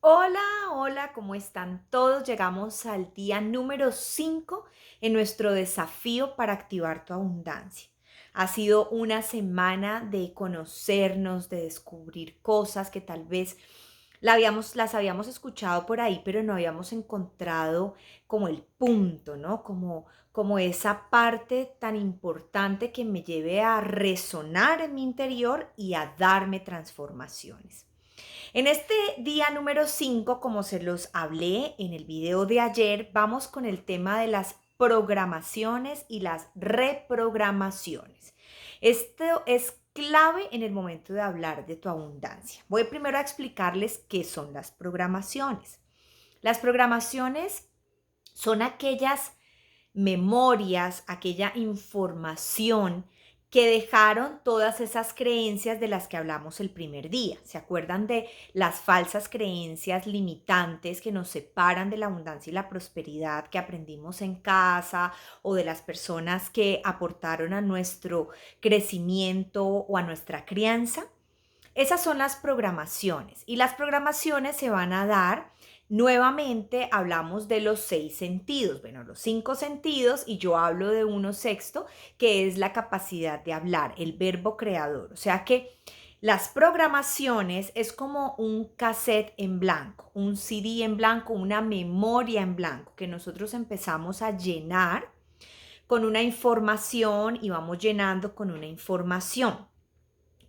Hola, hola, ¿cómo están todos? Llegamos al día número 5 en nuestro desafío para activar tu abundancia. Ha sido una semana de conocernos, de descubrir cosas que tal vez las habíamos escuchado por ahí, pero no habíamos encontrado como el punto, ¿no? Como esa parte tan importante que me lleve a resonar en mi interior y a darme transformaciones. En este día número 5, como se los hablé en el video de ayer, vamos con el tema de las programaciones y las reprogramaciones. Esto es clave en el momento de hablar de tu abundancia. Voy primero a explicarles qué son las programaciones. Las programaciones son aquellas memorias, aquella información que dejaron todas esas creencias de las que hablamos el primer día. ¿Se acuerdan de las falsas creencias limitantes que nos separan de la abundancia y la prosperidad que aprendimos en casa o de las personas que aportaron a nuestro crecimiento o a nuestra crianza? Esas son las programaciones y las programaciones se van a dar. Nuevamente hablamos de los 6 sentidos, bueno, los 5 sentidos, y yo hablo de uno sexto, que es la capacidad de hablar, el verbo creador. O sea que las programaciones es como un cassette en blanco, un CD en blanco, una memoria en blanco que nosotros empezamos a llenar con una información y vamos llenando con una información.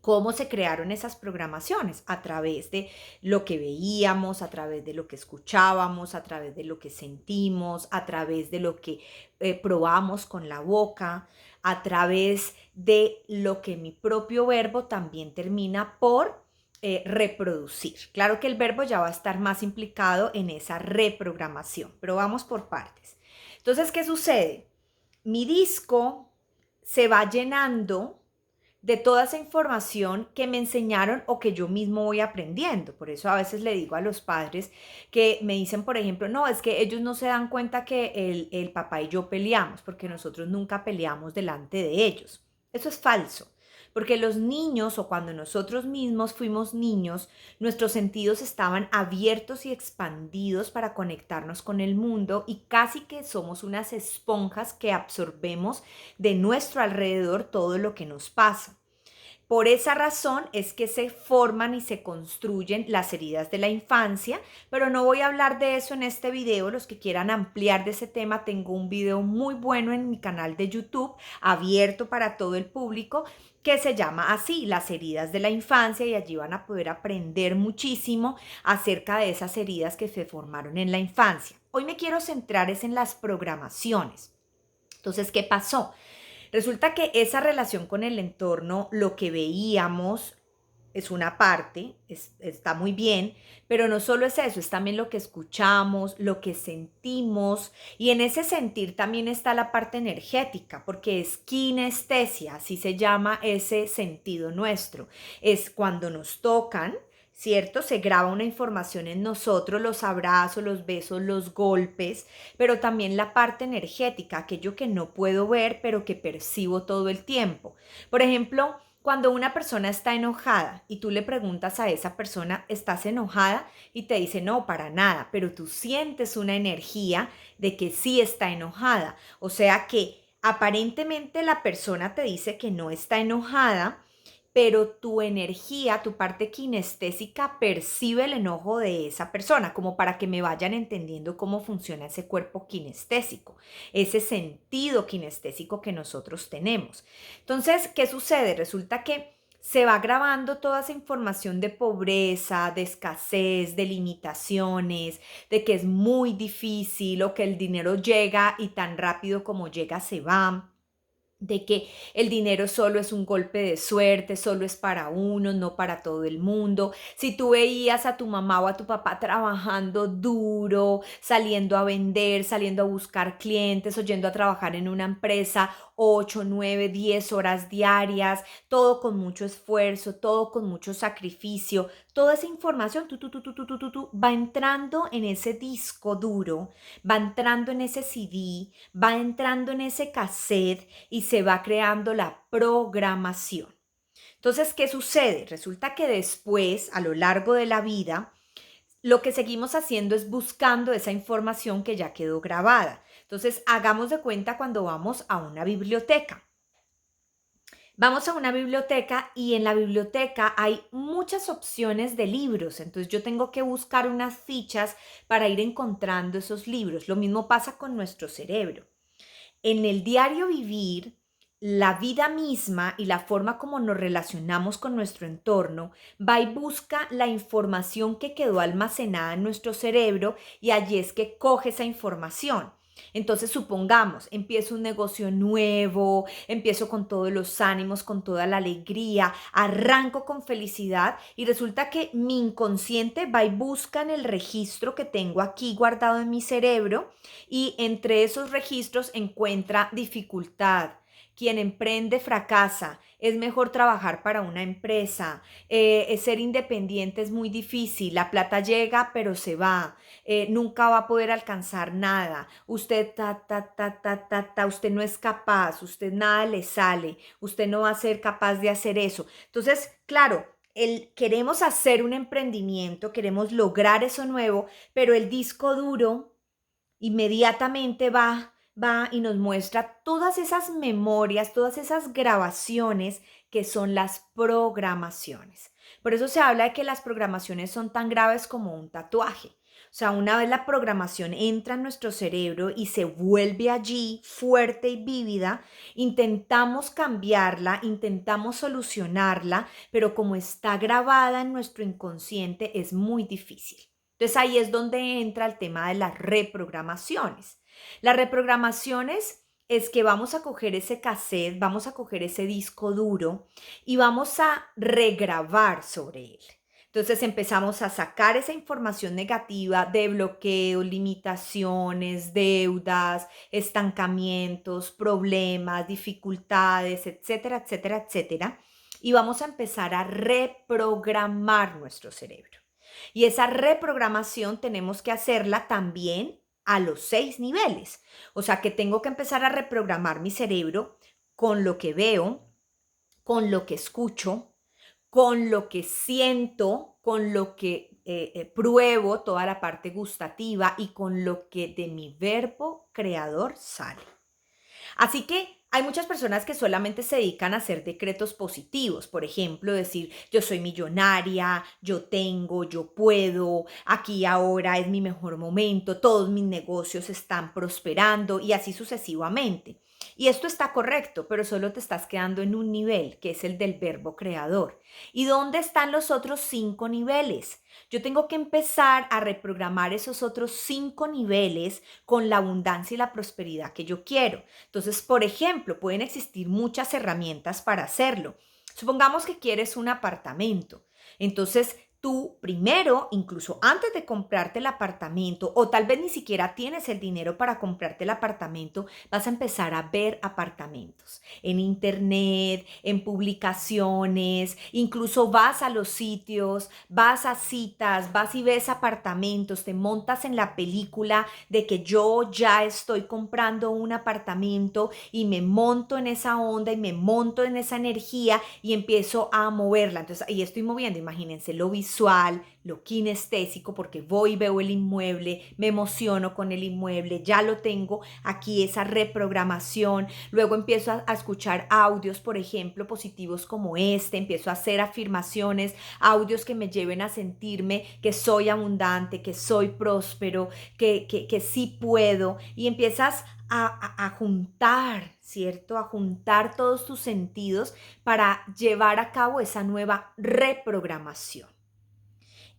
¿Cómo se crearon esas programaciones? A través de lo que veíamos, a través de lo que escuchábamos, a través de lo que sentimos, a través de lo que probamos con la boca, a través de lo que mi propio verbo también termina por reproducir. Claro que el verbo ya va a estar más implicado en esa reprogramación, pero vamos por partes. Entonces, ¿qué sucede? Mi disco se va llenando de toda esa información que me enseñaron o que yo mismo voy aprendiendo. Por eso a veces le digo a los padres que me dicen, por ejemplo, no, es que ellos no se dan cuenta que el papá y yo peleamos, porque nosotros nunca peleamos delante de ellos. Eso es falso. Porque los niños o cuando nosotros mismos fuimos niños, nuestros sentidos estaban abiertos y expandidos para conectarnos con el mundo y casi que somos unas esponjas que absorbemos de nuestro alrededor todo lo que nos pasa. Por esa razón es que se forman y se construyen las heridas de la infancia, pero no voy a hablar de eso en este video. Los que quieran ampliar de ese tema, tengo un video muy bueno en mi canal de YouTube, abierto para todo el público, que se llama así, las heridas de la infancia, y allí van a poder aprender muchísimo acerca de esas heridas que se formaron en la infancia. Hoy me quiero centrar es en las programaciones. Entonces, ¿qué pasó? Resulta que esa relación con el entorno, lo que veíamos es una parte, está muy bien, pero no solo es eso, es también lo que escuchamos, lo que sentimos, y en ese sentir también está la parte energética, porque es kinestesia, así se llama ese sentido nuestro. Es cuando nos tocan, ¿cierto? Se graba una información en nosotros, los abrazos, los besos, los golpes, pero también la parte energética, aquello que no puedo ver, pero que percibo todo el tiempo. Por ejemplo, cuando una persona está enojada y tú le preguntas a esa persona, ¿estás enojada? Y te dice, no, para nada, pero tú sientes una energía de que sí está enojada. O sea que aparentemente la persona te dice que no está enojada, pero tu energía, tu parte kinestésica percibe el enojo de esa persona, como para que me vayan entendiendo cómo funciona ese cuerpo kinestésico, ese sentido kinestésico que nosotros tenemos. Entonces, ¿qué sucede? Resulta que se va grabando toda esa información de pobreza, de escasez, de limitaciones, de que es muy difícil o que el dinero llega y tan rápido como llega se va, de que el dinero solo es un golpe de suerte, solo es para uno, no para todo el mundo. Si tú veías a tu mamá o a tu papá trabajando duro, saliendo a vender, saliendo a buscar clientes o yendo a trabajar en una empresa 8, 9, 10 horas diarias, todo con mucho esfuerzo, todo con mucho sacrificio, toda esa información va entrando en ese disco duro, va entrando en ese CD, va entrando en ese cassette y se va creando la programación. Entonces, ¿qué sucede? Resulta que después, a lo largo de la vida, lo que seguimos haciendo es buscando esa información que ya quedó grabada. Entonces, hagamos de cuenta cuando vamos a una biblioteca. Vamos a una biblioteca y en la biblioteca hay muchas opciones de libros, entonces yo tengo que buscar unas fichas para ir encontrando esos libros. Lo mismo pasa con nuestro cerebro. En el diario vivir, la vida misma y la forma como nos relacionamos con nuestro entorno va y busca la información que quedó almacenada en nuestro cerebro y allí es que coge esa información. Entonces, supongamos, empiezo un negocio nuevo, empiezo con todos los ánimos, con toda la alegría, arranco con felicidad y resulta que mi inconsciente va y busca en el registro que tengo aquí guardado en mi cerebro y entre esos registros encuentra dificultad. Quien emprende fracasa. Es mejor trabajar para una empresa. Ser independiente es muy difícil. La plata llega, pero se va. Nunca va a poder alcanzar nada. Usted, usted no es capaz. Usted nada le sale. Usted no va a ser capaz de hacer eso. Entonces, claro, queremos hacer un emprendimiento, queremos lograr eso nuevo, pero el disco duro inmediatamente va y nos muestra todas esas memorias, todas esas grabaciones que son las programaciones. Por eso se habla de que las programaciones son tan graves como un tatuaje. O sea, una vez la programación entra en nuestro cerebro y se vuelve allí fuerte y vívida, intentamos cambiarla, intentamos solucionarla, pero como está grabada en nuestro inconsciente es muy difícil. Entonces ahí es donde entra el tema de las reprogramaciones. Las reprogramaciones es que vamos a coger ese cassette, vamos a coger ese disco duro y vamos a regrabar sobre él. Entonces empezamos a sacar esa información negativa de bloqueos, limitaciones, deudas, estancamientos, problemas, dificultades, etcétera, etcétera, etcétera. Y vamos a empezar a reprogramar nuestro cerebro. Y esa reprogramación tenemos que hacerla también a los 6 niveles. O sea que tengo que empezar a reprogramar mi cerebro con lo que veo, con lo que escucho, con lo que siento, con lo que pruebo, toda la parte gustativa y con lo que de mi verbo creador sale. Así que hay muchas personas que solamente se dedican a hacer decretos positivos, por ejemplo, decir yo soy millonaria, yo tengo, yo puedo, aquí ahora es mi mejor momento, todos mis negocios están prosperando y así sucesivamente. Y esto está correcto, pero solo te estás quedando en un nivel, que es el del verbo creador. ¿Y dónde están los otros 5 niveles? Yo tengo que empezar a reprogramar esos otros 5 niveles con la abundancia y la prosperidad que yo quiero. Entonces, por ejemplo, pueden existir muchas herramientas para hacerlo. Supongamos que quieres un apartamento. Entonces, tú primero, incluso antes de comprarte el apartamento, o tal vez ni siquiera tienes el dinero para comprarte el apartamento, vas a empezar a ver apartamentos en internet, en publicaciones, incluso vas a los sitios, vas a citas, vas y ves apartamentos, te montas en la película de que yo ya estoy comprando un apartamento y me monto en esa onda y me monto en esa energía y empiezo a moverla. Entonces, ahí estoy moviendo, imagínense lo visual, lo kinestésico, porque voy y veo el inmueble, me emociono con el inmueble, ya lo tengo aquí, esa reprogramación. Luego empiezo a escuchar audios, por ejemplo, positivos como este, empiezo a hacer afirmaciones, audios que me lleven a sentirme que soy abundante, que soy próspero, que sí puedo, y empiezas a juntar, ¿cierto? A juntar todos tus sentidos para llevar a cabo esa nueva reprogramación.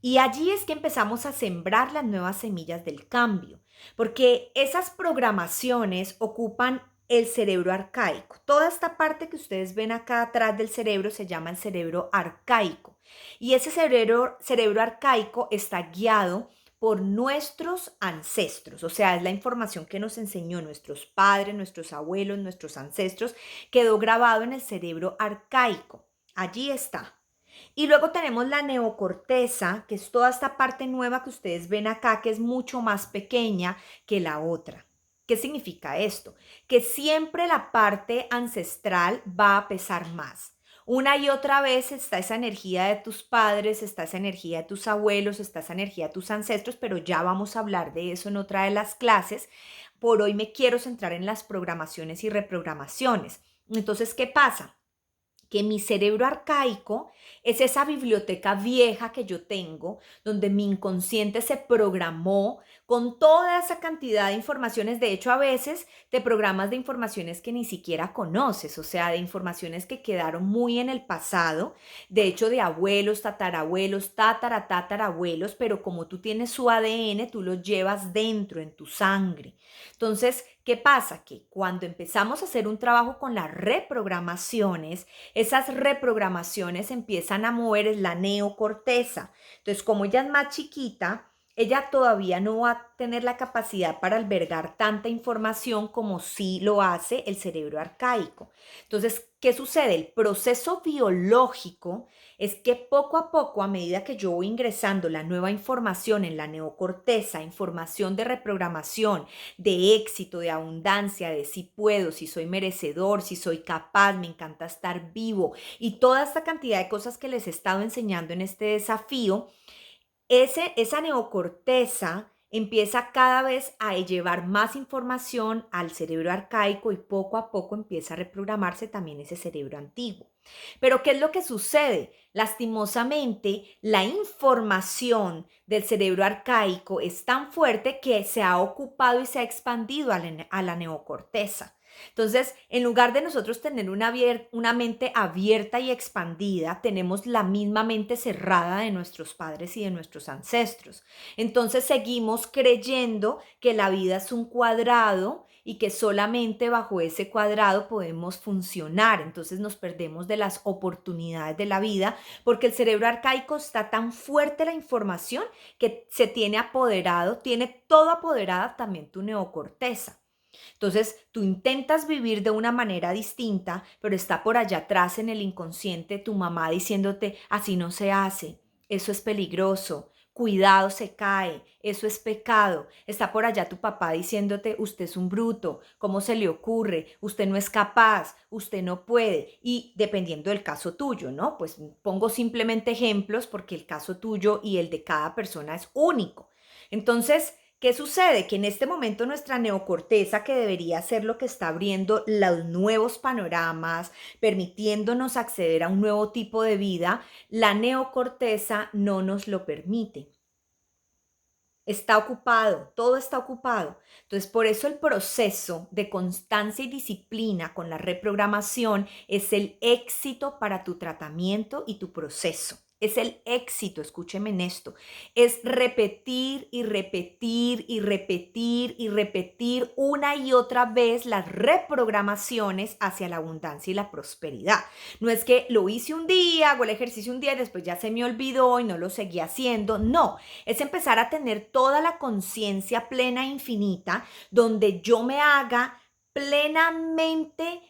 Y allí es que empezamos a sembrar las nuevas semillas del cambio, porque esas programaciones ocupan el cerebro arcaico. Toda esta parte que ustedes ven acá atrás del cerebro se llama el cerebro arcaico. Y ese cerebro arcaico está guiado por nuestros ancestros, o sea, es la información que nos enseñó nuestros padres, nuestros abuelos, nuestros ancestros, quedó grabado en el cerebro arcaico. Allí está. Y luego tenemos la neocorteza, que es toda esta parte nueva que ustedes ven acá, que es mucho más pequeña que la otra. ¿Qué significa esto? Que siempre la parte ancestral va a pesar más. Una y otra vez está esa energía de tus padres, está esa energía de tus abuelos, está esa energía de tus ancestros, pero ya vamos a hablar de eso en otra de las clases. Por hoy me quiero centrar en las programaciones y reprogramaciones. Entonces, ¿qué pasa? Que mi cerebro arcaico es esa biblioteca vieja que yo tengo, donde mi inconsciente se programó con toda esa cantidad de informaciones. De hecho, a veces te programas de informaciones que ni siquiera conoces, o sea, de informaciones que quedaron muy en el pasado, de hecho, de abuelos, tatarabuelos, tatarabuelos, pero como tú tienes su ADN, tú lo llevas dentro, en tu sangre. Entonces, ¿qué pasa? Que cuando empezamos a hacer un trabajo con las reprogramaciones, esas reprogramaciones empiezan a mover la neocorteza. Entonces, como ella es más chiquita, ella todavía no va a tener la capacidad para albergar tanta información como sí lo hace el cerebro arcaico. Entonces, ¿qué sucede? El proceso biológico es que poco a poco, a medida que yo voy ingresando la nueva información en la neocorteza, información de reprogramación, de éxito, de abundancia, de si puedo, si soy merecedor, si soy capaz, me encanta estar vivo y toda esta cantidad de cosas que les he estado enseñando en este desafío, esa neocorteza empieza cada vez a llevar más información al cerebro arcaico y poco a poco empieza a reprogramarse también ese cerebro antiguo. Pero ¿qué es lo que sucede? Lastimosamente, la información del cerebro arcaico es tan fuerte que se ha ocupado y se ha expandido a la neocorteza. Entonces, en lugar de nosotros tener una mente abierta y expandida, tenemos la misma mente cerrada de nuestros padres y de nuestros ancestros. Entonces, seguimos creyendo que la vida es un cuadrado y que solamente bajo ese cuadrado podemos funcionar. Entonces nos perdemos de las oportunidades de la vida porque el cerebro arcaico está tan fuerte la información que se tiene apoderado, tiene todo apoderada también tu neocorteza. Entonces, tú intentas vivir de una manera distinta, pero está por allá atrás en el inconsciente tu mamá diciéndote, así no se hace, eso es peligroso, cuidado, se cae, eso es pecado. Está por allá tu papá diciéndote, usted es un bruto, ¿cómo se le ocurre? Usted no es capaz, usted no puede. Y dependiendo del caso tuyo, ¿no? Pues pongo simplemente ejemplos porque el caso tuyo y el de cada persona es único. Entonces, ¿qué sucede? Que en este momento nuestra neocorteza, que debería ser lo que está abriendo los nuevos panoramas, permitiéndonos acceder a un nuevo tipo de vida, la neocorteza no nos lo permite. Está ocupado, todo está ocupado. Entonces, por eso el proceso de constancia y disciplina con la reprogramación es el éxito para tu tratamiento y tu proceso. Es el éxito, escúcheme en esto, es repetir y repetir y repetir y repetir una y otra vez las reprogramaciones hacia la abundancia y la prosperidad. No es que lo hice un día, hago el ejercicio un día y después ya se me olvidó y no lo seguí haciendo. No, es empezar a tener toda la conciencia plena e infinita donde yo me haga plenamente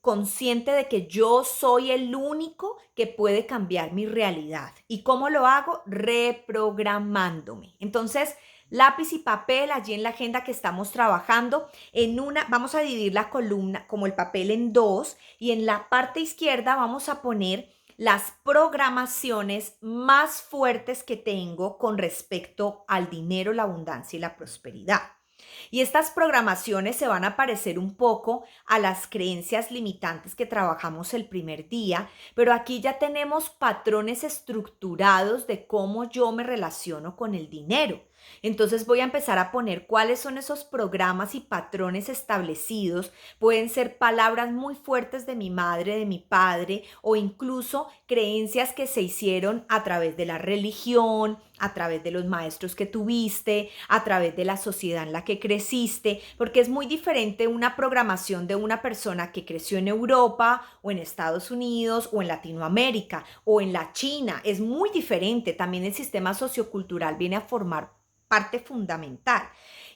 consciente de que yo soy el único que puede cambiar mi realidad. ¿Y cómo lo hago? Reprogramándome. Entonces, lápiz y papel allí en la agenda que estamos trabajando, vamos a dividir la columna como el papel en dos y en la parte izquierda vamos a poner las programaciones más fuertes que tengo con respecto al dinero, la abundancia y la prosperidad. Y estas programaciones se van a parecer un poco a las creencias limitantes que trabajamos el primer día, pero aquí ya tenemos patrones estructurados de cómo yo me relaciono con el dinero. Entonces voy a empezar a poner cuáles son esos programas y patrones establecidos. Pueden ser palabras muy fuertes de mi madre, de mi padre, o incluso creencias que se hicieron a través de la religión, a través de los maestros que tuviste, a través de la sociedad en la que creciste, porque es muy diferente una programación de una persona que creció en Europa o en Estados Unidos o en Latinoamérica o en la China. Es muy diferente. También el sistema sociocultural viene a formar parte fundamental.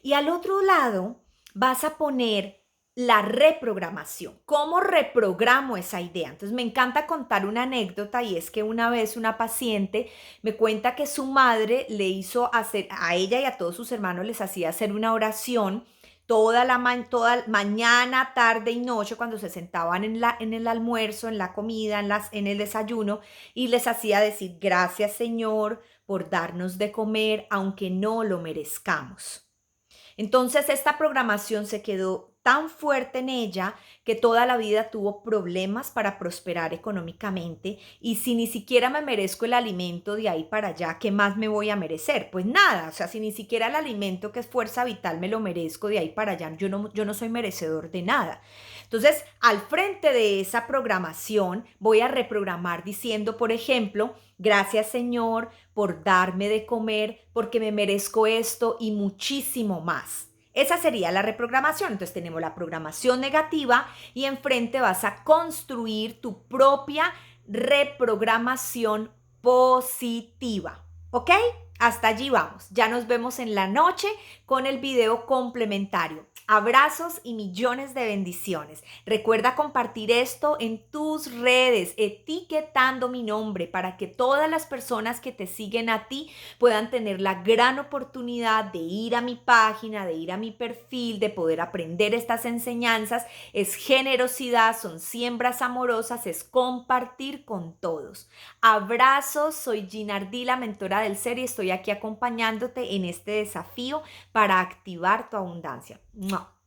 Y al otro lado vas a poner la reprogramación. ¿Cómo reprogramo esa idea? Entonces me encanta contar una anécdota y es que una vez una paciente me cuenta que su madre le hizo hacer, a ella y a todos sus hermanos les hacía hacer una oración toda mañana, tarde y noche cuando se sentaban en el almuerzo, en la comida, en el desayuno y les hacía decir gracias Señor por darnos de comer aunque no lo merezcamos. Entonces esta programación se quedó tan fuerte en ella que toda la vida tuvo problemas para prosperar económicamente y si ni siquiera me merezco el alimento de ahí para allá, ¿qué más me voy a merecer? Pues nada, o sea, si ni siquiera el alimento que es fuerza vital me lo merezco de ahí para allá, yo no soy merecedor de nada. Entonces, al frente de esa programación voy a reprogramar diciendo, por ejemplo, gracias Señor por darme de comer, porque me merezco esto y muchísimo más. Esa sería la reprogramación. Entonces tenemos la programación negativa y enfrente vas a construir tu propia reprogramación positiva. ¿Ok? Hasta allí vamos. Ya nos vemos en la noche con el video complementario. Abrazos y millones de bendiciones. Recuerda compartir esto en tus redes, etiquetando mi nombre para que todas las personas que te siguen a ti puedan tener la gran oportunidad de ir a mi página, de ir a mi perfil, de poder aprender estas enseñanzas. Es generosidad, son siembras amorosas, es compartir con todos. Abrazos, soy Ginardí, la mentora del ser y estoy aquí acompañándote en este desafío para activar tu abundancia. ¡Mua!